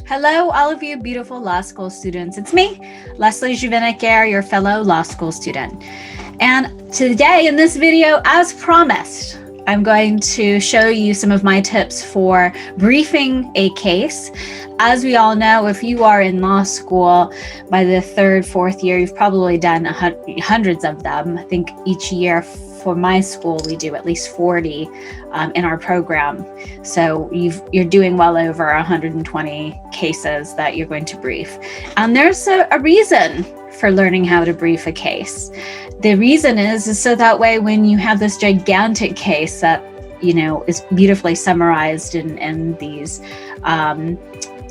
Hello, all of you beautiful law school students. It's me, Leslie Juvenicare, your fellow law school student. And today in this video, as promised, I'm going to show you some of my tips for briefing a case. As we all know, if you are in law school by the third, fourth year, you've probably done hundreds of them. I think each year for my school, we do at least 40 in our program. So you're doing well over 120 cases that you're going to brief. And there's a reason for learning how to brief a case. The reason is so that way when you have this gigantic case that is beautifully summarized in these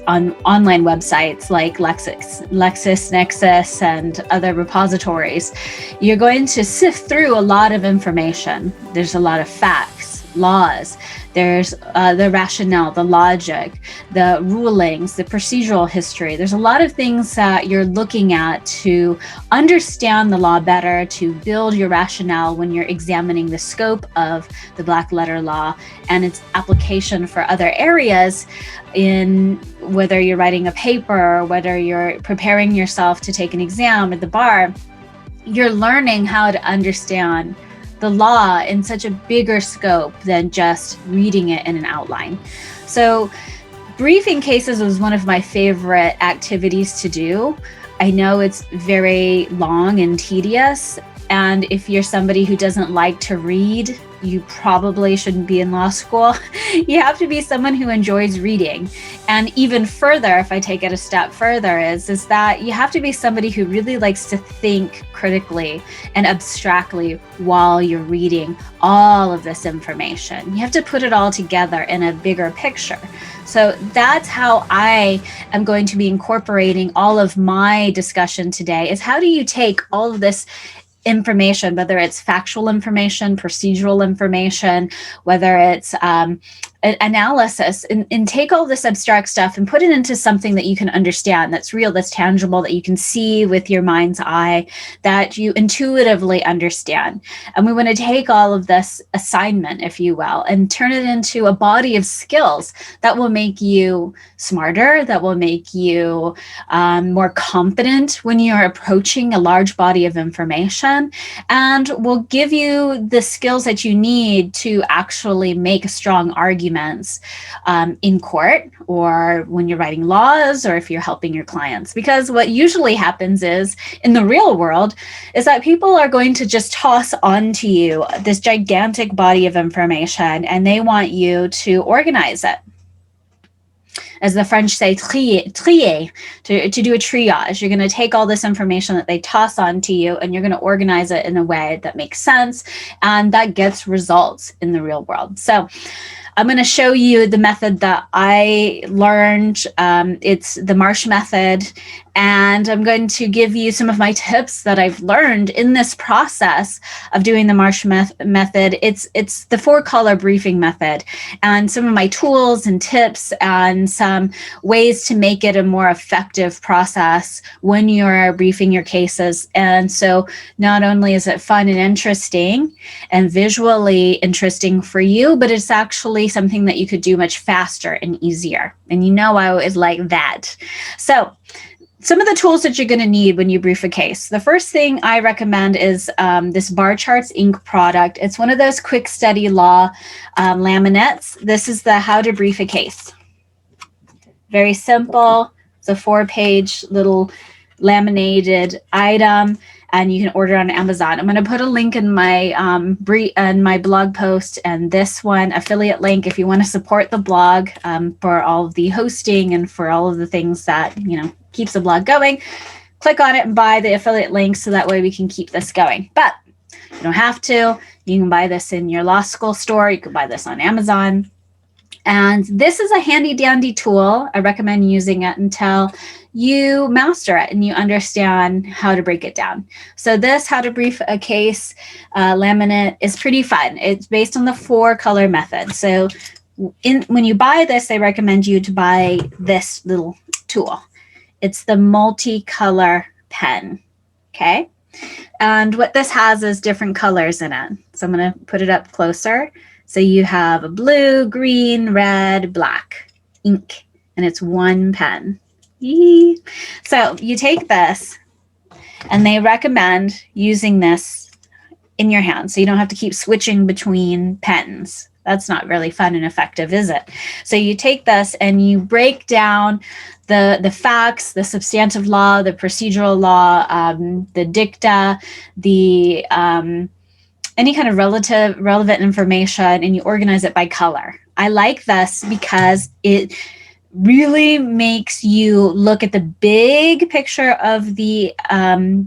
on online websites like LexisNexis and other repositories, you're going to sift through a lot of information. There's a lot of facts, laws, there's the rationale, the logic, the rulings, the procedural history. There's a lot of things that you're looking at to understand the law better, to build your rationale when you're examining the scope of the black letter law and its application for other areas, in whether you're writing a paper or whether you're preparing yourself to take an exam at the bar. You're learning how to understand the law in such a bigger scope than just reading it in an outline. So briefing cases was one of my favorite activities to do. I know it's very long and tedious, and if you're somebody who doesn't like to read, you probably shouldn't be in law school. You have to be someone who enjoys reading. And even further, if I take it a step further, is that you have to be somebody who really likes to think critically and abstractly while you're reading all of this information. You have to put it all together in a bigger picture. So that's how I am going to be incorporating all of my discussion today, is how do you take all of this information, whether it's factual information, procedural information, whether it's analysis, and take all this abstract stuff and put it into something that you can understand, that's real, that's tangible, that you can see with your mind's eye, that you intuitively understand. And we want to take all of this assignment, if you will, and turn it into a body of skills that will make you smarter, that will make you more confident when you're approaching a large body of information, and will give you the skills that you need to actually make strong arguments in court, or when you're writing laws, or if you're helping your clients. Because what usually happens is, in the real world, is that people are going to just toss onto you this gigantic body of information, and they want you to organize it. As the French say, trier, to do a triage. You're going to take all this information that they toss onto you, and you're going to organize it in a way that makes sense and that gets results in the real world. So I'm going to show you the method that I learned. It's the Marsh method, and I'm going to give you some of my tips that I've learned in this process of doing the Marsh method. It's the 4-color briefing method, and some of my tools and tips and some ways to make it a more effective process when you're briefing your cases. And so not only is it fun and interesting and visually interesting for you, but it's actually something that you could do much faster and easier. And I always like that. So some of the tools that you're going to need when you brief a case. The first thing I recommend is this Bar Charts Ink product. It's one of those quick study law laminates. This is the How to Brief a Case. Very simple. It's a 4-page little laminated item, and you can order on Amazon. I'm going to put a link in my my blog post, and this one, affiliate link, if you want to support the blog for all of the hosting and for all of the things that keeps the blog going. Click on it and buy the affiliate link so that way we can keep this going. But you don't have to. You can buy this in your law school store. You can buy this on Amazon. And this is a handy dandy tool. I recommend using it until you master it and you understand how to break it down. So this How to Brief a Case laminate is pretty fun. It's based on the 4-color method. So when you buy this, I recommend you to buy this little tool. It's the multicolor pen, okay? And what this has is different colors in it. So I'm going to put it up closer. So you have a blue, green, red, black ink. and it's one pen. Yee. So you take this, and they recommend using this in your hand so you don't have to keep switching between pens. That's not really fun and effective, is it? So you take this and you break down the facts, the substantive law, the procedural law, the dicta, the any kind of relevant information, and you organize it by color. I like this because it really makes you look at the big picture of the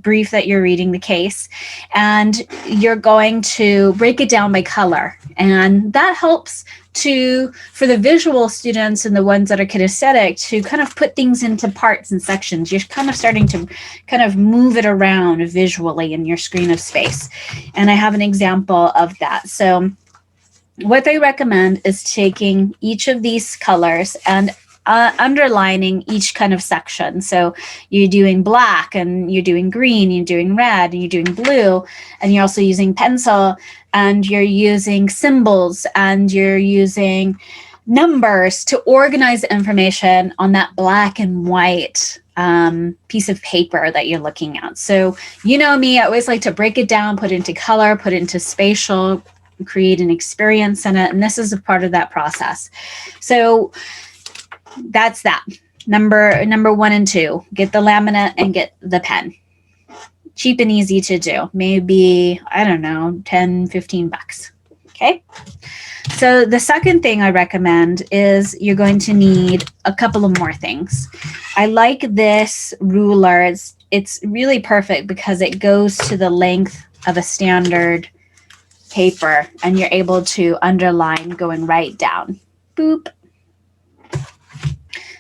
brief that you're reading, the case, and you're going to break it down by color. And that helps for the visual students and the ones that are kinesthetic to kind of put things into parts and sections. You're kind of starting to kind of move it around visually in your screen of space. And I have an example of that. So what they recommend is taking each of these colors and underlining each kind of section. So you're doing black, and you're doing green, you're doing red, and you're doing blue, and you're also using pencil, and you're using symbols, and you're using numbers to organize the information on that black and white piece of paper that you're looking at. So you know me, I always like to break it down, put it into color, put it into spatial, create an experience in it, and this is a part of that process. So that's that. Number 1 and 2, get the laminate and get the pen. Cheap and easy to do. Maybe, I don't know, 10, 15 bucks. Okay. So the second thing I recommend is you're going to need a couple of more things. I like this ruler. It's really perfect because it goes to the length of a standard paper, and you're able to underline going right down. Boop.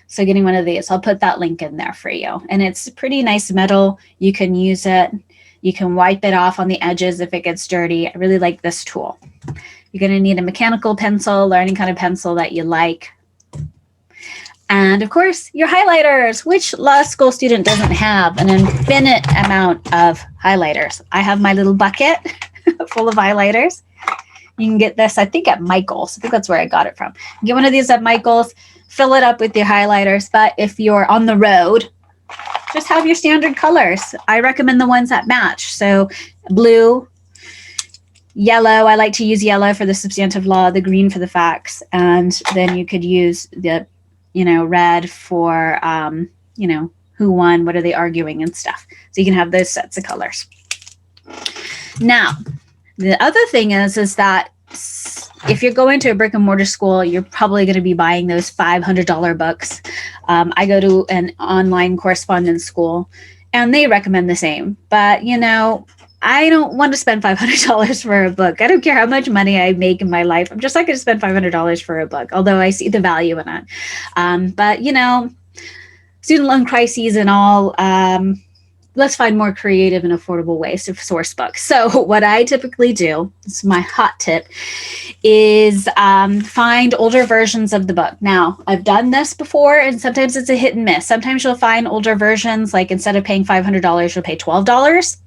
So getting one of these, I'll put that link in there for you. And it's pretty nice metal. You can use it. You can wipe it off on the edges if it gets dirty. I really like this tool. You're going to need a mechanical pencil or any kind of pencil that you like. And of course, your highlighters. Which law school student doesn't have an infinite amount of highlighters? I have my little bucket full of highlighters. You can get this, I think, at Michael's. I think that's where I got it from. Get one of these at Michael's. Fill it up with your highlighters. But if you're on the road, just have your standard colors. I recommend the ones that match. So blue, yellow. I like to use yellow for the substantive law, the green for the facts. And then you could use the, red for, who won, what are they arguing and stuff. So you can have those sets of colors. Now, the other thing is that if you're going to a brick and mortar school, you're probably going to be buying those $500 books. I go to an online correspondence school, and they recommend the same. But, I don't want to spend $500 for a book. I don't care how much money I make in my life. I'm just not going to spend $500 for a book, although I see the value in it. But, student loan crises and all, let's find more creative and affordable ways to source books. So what I typically do, this is my hot tip, is find older versions of the book. Now, I've done this before, and sometimes it's a hit and miss. Sometimes you'll find older versions, like instead of paying $500, you'll pay $12.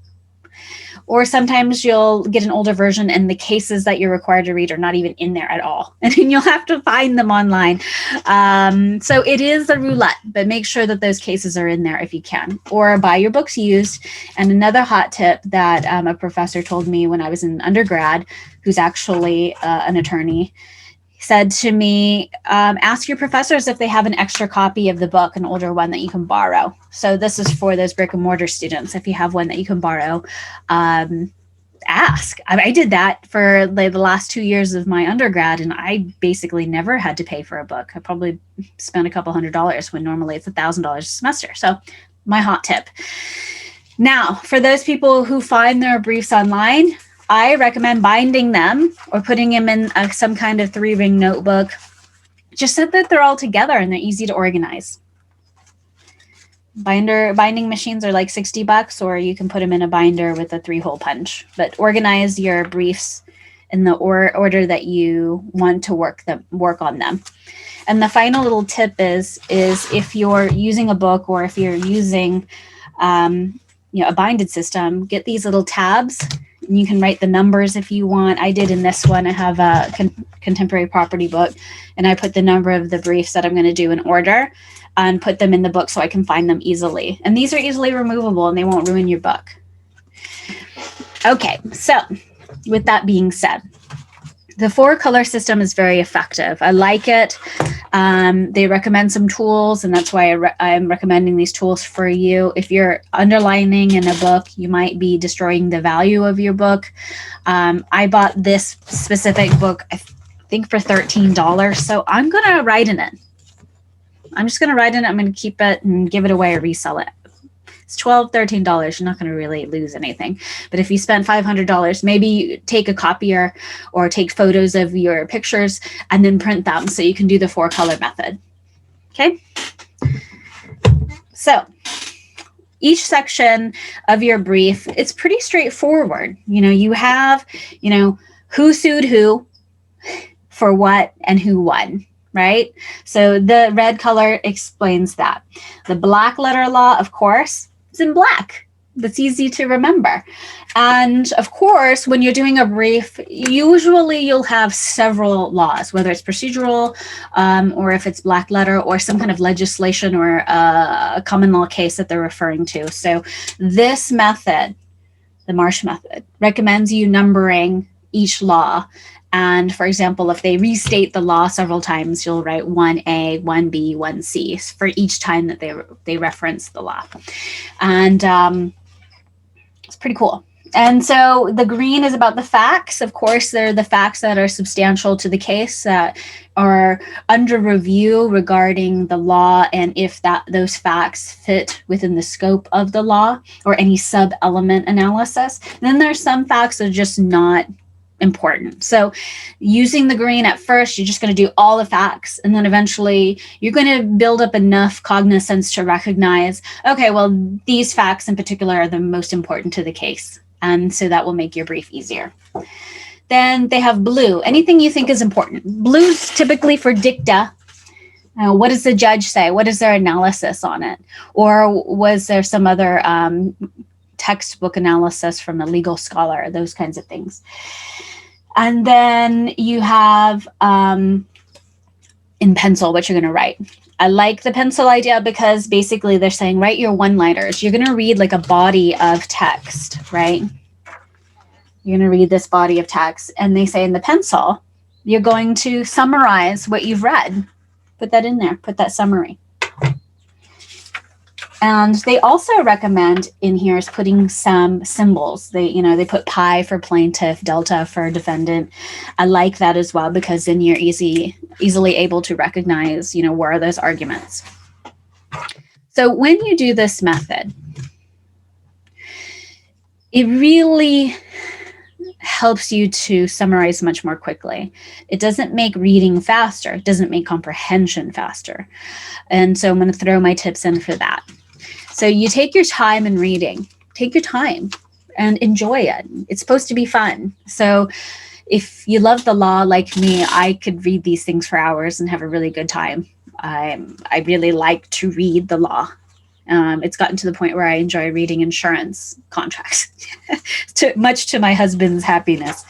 Or sometimes you'll get an older version and the cases that you're required to read are not even in there at all. And then you'll have to find them online. So it is a roulette, but make sure that those cases are in there if you can. Or buy your books used. And another hot tip that a professor told me when I was in undergrad, who's actually an attorney, said to me, ask your professors if they have an extra copy of the book, an older one that you can borrow. So this is for those brick and mortar students. If you have one that you can borrow, ask. I did that for the last 2 years of my undergrad, and I basically never had to pay for a book. I probably spent a couple $100 when normally it's $1,000 a semester. So my hot tip. Now, for those people who find their briefs online, I recommend binding them or putting them in some kind of 3-ring notebook, just so that they're all together and they're easy to organize. Binding machines are like $60, or you can put them in a binder with a 3-hole punch. But organize your briefs in the order that you want to work on them. And the final little tip is if you're using a book, or if you're using a binded system, get these little tabs. You can write the numbers if you want. I did in this one. I have contemporary property book, and I put the number of the briefs that I'm going to do in order and put them in the book so I can find them easily. And these are easily removable and they won't ruin your book. Okay, so with that being said, the 4-color system is very effective. I like it. They recommend some tools, and that's why I'm recommending these tools for you. If you're underlining in a book, you might be destroying the value of your book. I bought this specific book, I think, for $13, so I'm going to write in it. I'm just going to write in it. I'm going to keep it and give it away or resell it. It's $12, $13. You're not going to really lose anything. But if you spent $500, maybe you take a copier or take photos of your pictures and then print them so you can do the 4-color method. Okay? So each section of your brief, it's pretty straightforward. You have, who sued who, for what, and who won. Right? So the red color explains that. The black letter law, of course, is in black. That's easy to remember. And of course, when you're doing a brief, usually you'll have several laws, whether it's procedural or if it's black letter or some kind of legislation or a common law case that they're referring to. So this method, the Marsh method, recommends you numbering each law. And for example, if they restate the law several times, you'll write 1A, 1B, 1C for each time that they reference the law. And it's pretty cool. And so the green is about the facts. Of course, they're the facts that are substantial to the case, that are under review regarding the law, and if those facts fit within the scope of the law or any sub-element analysis. And then there's some facts that are just not important. So using the green at first, you're just going to do all the facts, and then eventually you're going to build up enough cognizance to recognize, okay, well, these facts in particular are the most important to the case. And so that will make your brief easier. Then they have blue, anything you think is important. Blue's typically for dicta. What does the judge say? What is their analysis on it? Or was there some other textbook analysis from a legal scholar, those kinds of things. And then you have in pencil what you're going to write. I like the pencil idea because basically they're saying write your one-liners. You're going to read like a body of text, right? You're going to read this body of text, and they say in the pencil, you're going to summarize what you've read. Put that in there. Put that summary. And they also recommend in here is putting some symbols. They put pi for plaintiff, delta for defendant. I like that as well because then you're easily able to recognize, where are those arguments. So when you do this method, it really helps you to summarize much more quickly. It doesn't make reading faster. It doesn't make comprehension faster. And so I'm going to throw my tips in for that. So you take your time in reading. Take your time and enjoy it. It's supposed to be fun. So if you love the law like me, I could read these things for hours and have a really good time. I really like to read the law. It's gotten to the point where I enjoy reading insurance contracts, much to my husband's happiness.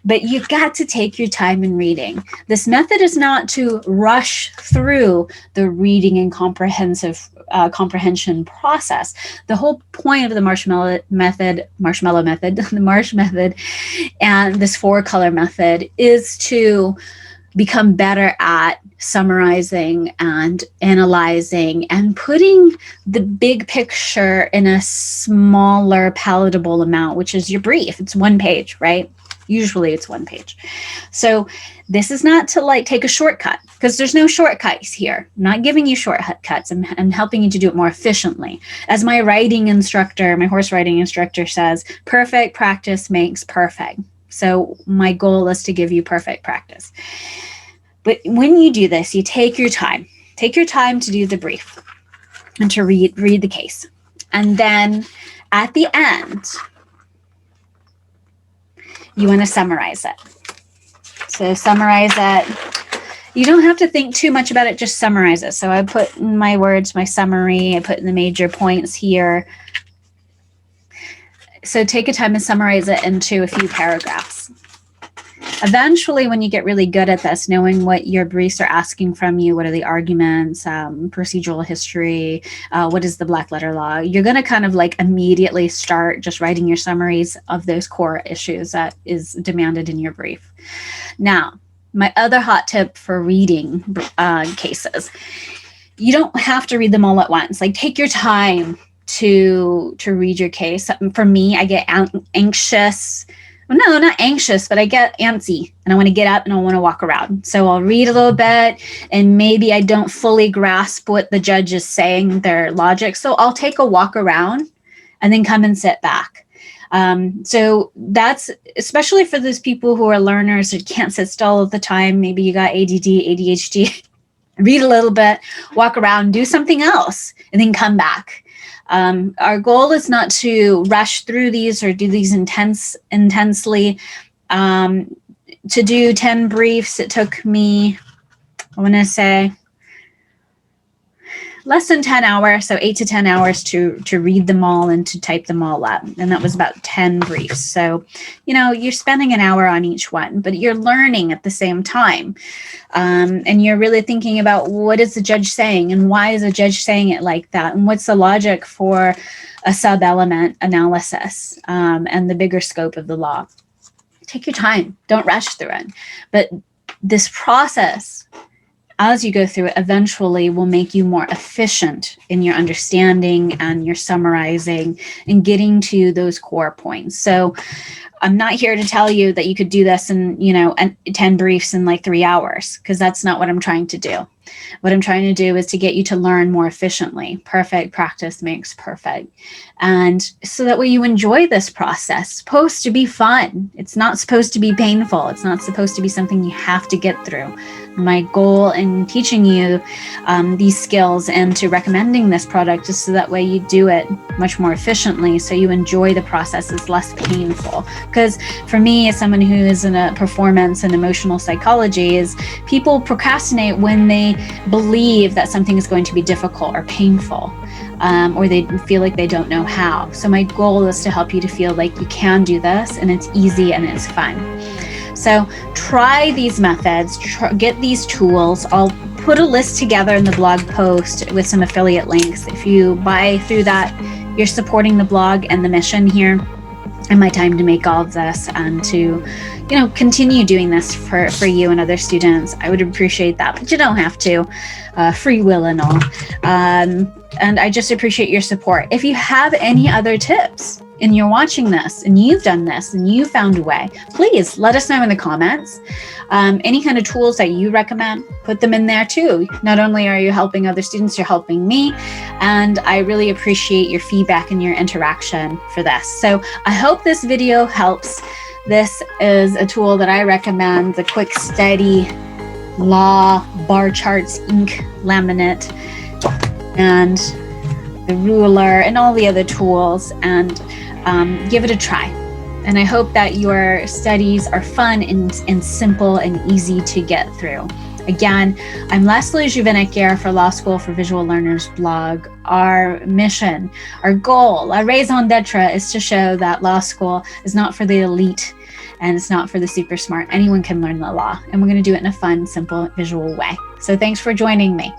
But you've got to take your time in reading. This method is not to rush through the reading and comprehension process. The whole point of the Marsh method, the Marsh method, and this 4-color method is to become better at summarizing and analyzing and putting the big picture in a smaller palatable amount, which is your brief. It's 1 page, right? Usually it's 1 page. So this is not to take a shortcut, because there's no shortcuts here. I'm not giving you shortcuts. I'm helping you to do it more efficiently. As my horse riding instructor says, perfect practice makes perfect. So my goal is to give you perfect practice. But when you do this, you take your time. Take your time to do the brief and to read the case. And then at the end, you want to summarize it. So summarize it. You don't have to think too much about it, just summarize it. So I put in my words, my summary, I put in the major points here. So take a time and summarize it into a few paragraphs. Eventually, when you get really good at this, knowing what your briefs are asking from you, what are the arguments, procedural history, what is the black letter law, you're going to kind of like immediately start just writing your summaries of those core issues that is demanded in your brief. Now, my other hot tip for reading cases, you don't have to read them all at once. Like, take your time to read your case. For me, I get anxious. Well, no, not anxious, but I get antsy and I want to get up and I want to walk around. So I'll read a little bit and maybe I don't fully grasp what the judge is saying, their logic. So I'll take a walk around and then come and sit back. So that's especially for those people who are learners who can't sit still all the time. Maybe you got ADD, ADHD, read a little bit, walk around, do something else, and then come back. Our goal is not to rush through these or do these intensely. To do 10 briefs, it took me, I want to say, less than 10 hours, so 8 to 10 hours to read them all and to type them all up. And that was about 10 briefs. So, you know, you're spending an hour on each one, but you're learning at the same time. And you're really thinking about what is the judge saying and why is the judge saying it like that? And what's the logic for a sub-element analysis and the bigger scope of the law? Take your time. Don't rush through it. But this process, as you go through it, eventually will make you more efficient in your understanding and your summarizing and getting to those core points. So I'm not here to tell you that you could do this in, 10 briefs in like 3 hours, because that's not what I'm trying to do. What I'm trying to do is to get you to learn more efficiently. Perfect practice makes perfect. And so that way you enjoy this process. It's supposed to be fun. It's not supposed to be painful. It's not supposed to be something you have to get through. My goal in teaching you these skills and to recommending this product is so that way you do it much more efficiently, so you enjoy the process. It's less painful. Because for me, as someone who is in a performance and emotional psychology, is people procrastinate when they believe that something is going to be difficult or painful, or they feel like they don't know how. So my goal is to help you to feel like you can do this and it's easy and it's fun. So try these methods, get these tools. I'll put a list together in the blog post with some affiliate links. If you buy through that, you're supporting the blog and the mission here and my time to make all of this and to, continue doing this for you and other students. I would appreciate that, but you don't have to, free will and all. And I just appreciate your support. If you have any other tips and you're watching this and you've done this and you found a way, please let us know in the comments. Any kind of tools that you recommend, put them in there too. Not only are you helping other students, you're helping me. And I really appreciate your feedback and your interaction for this. So I hope this video helps. This is a tool that I recommend, the Quick Study Law Bar Charts Ink Laminate and the ruler and all the other tools, and give it a try. And I hope that your studies are fun and simple and easy to get through. Again, I'm Leslie Jouvenic for Law School for Visual Learners blog. Our mission, our goal, our raison d'etre is to show that law school is not for the elite and it's not for the super smart. Anyone can learn the law, and we're going to do it in a fun, simple, visual way. So thanks for joining me.